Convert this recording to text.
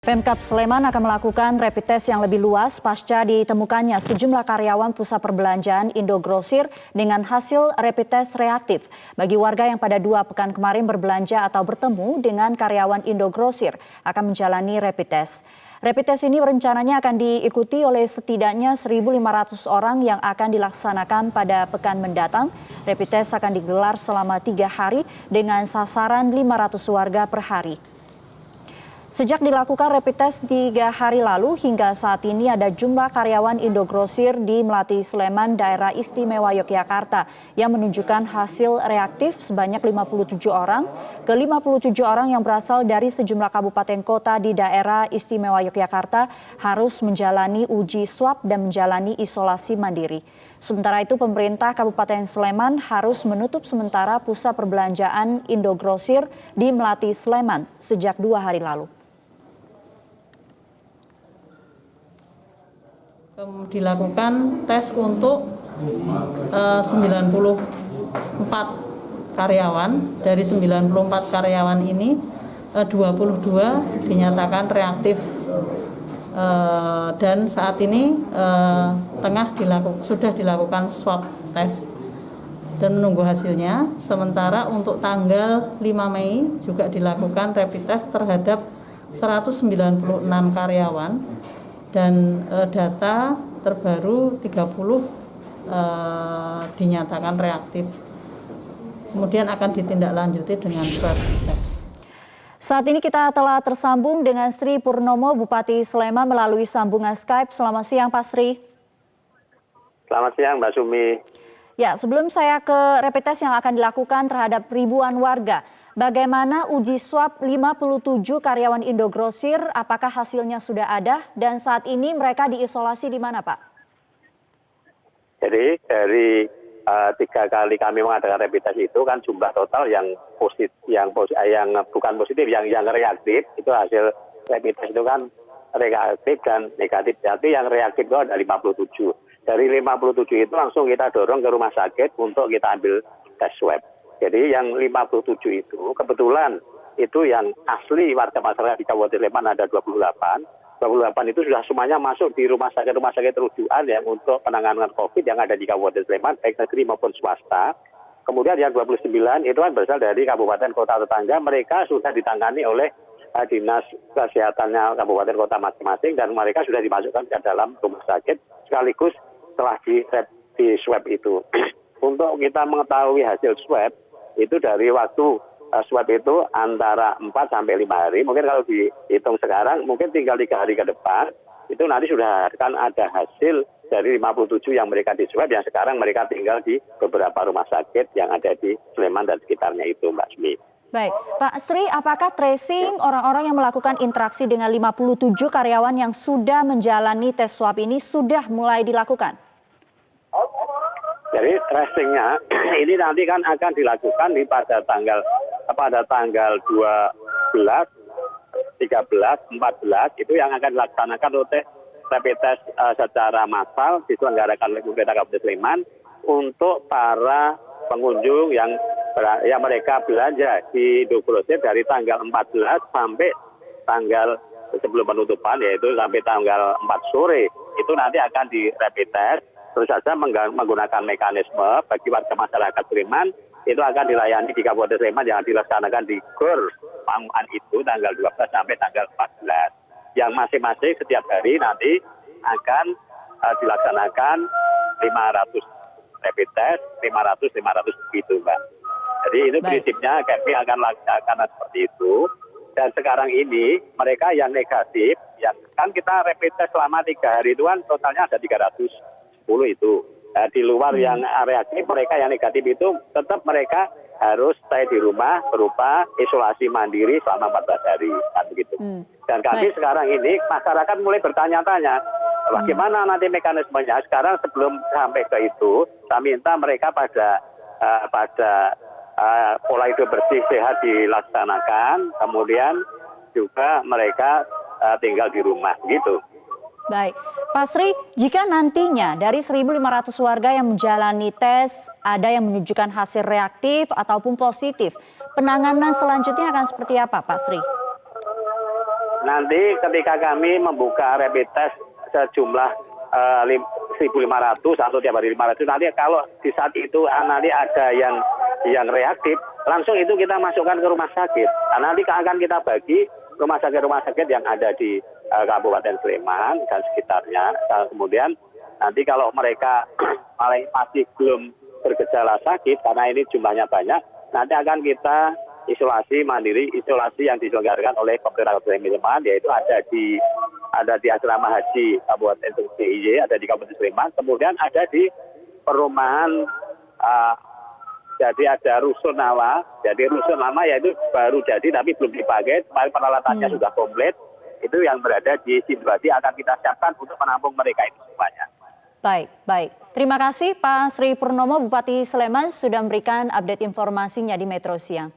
Pemkab Sleman akan melakukan rapid test yang lebih luas pasca ditemukannya sejumlah karyawan pusat perbelanjaan Indogrosir dengan hasil rapid test reaktif. Bagi warga yang pada 2 pekan kemarin berbelanja atau bertemu dengan karyawan Indogrosir akan menjalani rapid test. Rapid test ini rencananya akan diikuti oleh setidaknya 1.500 orang yang akan dilaksanakan pada pekan mendatang. Rapid test akan digelar selama 3 hari dengan sasaran 500 warga per hari. Sejak dilakukan rapid test 3 hari lalu hingga saat ini ada jumlah karyawan Indogrosir di Melati Sleman, Daerah Istimewa Yogyakarta yang menunjukkan hasil reaktif sebanyak 57 orang. Ke-57 orang yang berasal dari sejumlah kabupaten kota di Daerah Istimewa Yogyakarta harus menjalani uji swab dan menjalani isolasi mandiri. Sementara itu pemerintah Kabupaten Sleman harus menutup sementara pusat perbelanjaan Indogrosir di Melati Sleman sejak 2 hari lalu. Dilakukan tes untuk 94 karyawan. Dari 94 karyawan ini 22 dinyatakan reaktif dan saat ini sudah dilakukan swab test dan menunggu hasilnya. Sementara untuk tanggal 5 Mei juga dilakukan rapid test terhadap 196 karyawan. Dan data terbaru 30 dinyatakan reaktif. Kemudian akan ditindaklanjuti dengan swab test. Saat ini kita telah tersambung dengan Sri Purnomo, Bupati Sleman melalui sambungan Skype. Selamat siang Pak Sri. Selamat siang Mbak Sumi. Ya, sebelum saya ke rapid test yang akan dilakukan terhadap ribuan warga, bagaimana uji swab 57 karyawan Indogrosir, apakah hasilnya sudah ada dan saat ini mereka diisolasi di mana Pak? Jadi dari 3 kali kami mengadakan rapid test itu kan jumlah total yang positif, yang bukan positif, yang reaktif itu hasil rapid test itu kan reaktif dan negatif. Jadi yang reaktif itu ada 57. Dari 57 itu langsung kita dorong ke rumah sakit untuk kita ambil tes swab. Jadi yang 57 itu kebetulan itu yang asli warga masyarakat di Kabupaten Sleman ada 28. 28 itu sudah semuanya masuk di rumah sakit rujukan yang untuk penanganan COVID yang ada di Kabupaten Sleman, baik negeri maupun swasta. Kemudian yang 29 itu kan berasal dari kabupaten kota tetangga, mereka sudah ditangani oleh dinas kesehatannya kabupaten kota masing-masing dan mereka sudah dimasukkan ke dalam rumah sakit sekaligus setelah di swab itu. Untuk kita mengetahui hasil swab itu dari waktu swab itu antara 4 sampai 5 hari. Mungkin kalau dihitung sekarang mungkin tinggal 3 hari ke depan itu nanti sudah akan ada hasil dari 57 yang mereka di swab yang sekarang mereka tinggal di beberapa rumah sakit yang ada di Sleman dan sekitarnya itu Mbak Smi. Baik, Pak Sri, apakah tracing orang-orang yang melakukan interaksi dengan 57 karyawan yang sudah menjalani tes swab ini sudah mulai dilakukan? Jadi tracingnya ini nanti kan akan dilakukan pada tanggal 12, 13, 14 itu yang akan dilaksanakan oleh rapid test secara massal diselenggarakan oleh pemerintah Kabupaten Sleman untuk para pengunjung yang mereka belanja di Indogrosir dari tanggal 14 sampai tanggal sebelum penutupan yaitu sampai tanggal 4 sore itu nanti akan di rapid test. Terus saja menggunakan mekanisme bagi warga masyarakat Sleman itu akan dilayani di Kabupaten Sleman yang dilaksanakan di GOR Pamuan itu tanggal 12 sampai tanggal 14. Yang masing-masing setiap hari nanti akan dilaksanakan 500 rapid test, 500 begitu Mbak. Jadi ini prinsipnya kami akan laksanakan seperti itu. Dan sekarang ini mereka yang negatif, yang kan kita rapid test selama 3 hari itu kan totalnya ada 310 itu. Nah, di luar yang reaktif, mereka yang negatif itu tetap mereka harus stay di rumah berupa isolasi mandiri selama 14 hari. Kan begitu. Dan kami sekarang ini masyarakat mulai bertanya-tanya bagaimana nanti mekanismenya. Sekarang sebelum sampai ke itu, saya minta mereka pada pola hidup bersih sehat dilaksanakan, kemudian juga mereka tinggal di rumah gitu. Baik, Pak Sri, jika nantinya dari 1.500 warga yang menjalani tes ada yang menunjukkan hasil reaktif ataupun positif, penanganan selanjutnya akan seperti apa Pak Sri? nanti ketika kami membuka rapid test sejumlah 1.500 atau tiap hari 500, nanti kalau di saat itu nanti ada yang reaktif, langsung itu kita masukkan ke rumah sakit. Nah, nanti akan kita bagi rumah sakit yang ada di Kabupaten Sleman dan sekitarnya. Kemudian nanti kalau mereka masih belum bergejala sakit, karena ini jumlahnya banyak, nanti akan kita isolasi mandiri, isolasi yang diselenggarakan oleh pemerintah Kabupaten Sleman, yaitu ada di asrama haji Kabupaten DIY, ada di Kabupaten Sleman, kemudian ada di perumahan, jadi ada rusun lama, yaitu baru jadi tapi belum dipakai, peralatannya sudah komplit, itu yang berada di situasi akan kita siapkan untuk menampung mereka itu semuanya. Baik. Terima kasih Pak Sri Purnomo, Bupati Sleman, sudah memberikan update informasinya di Metro Siang.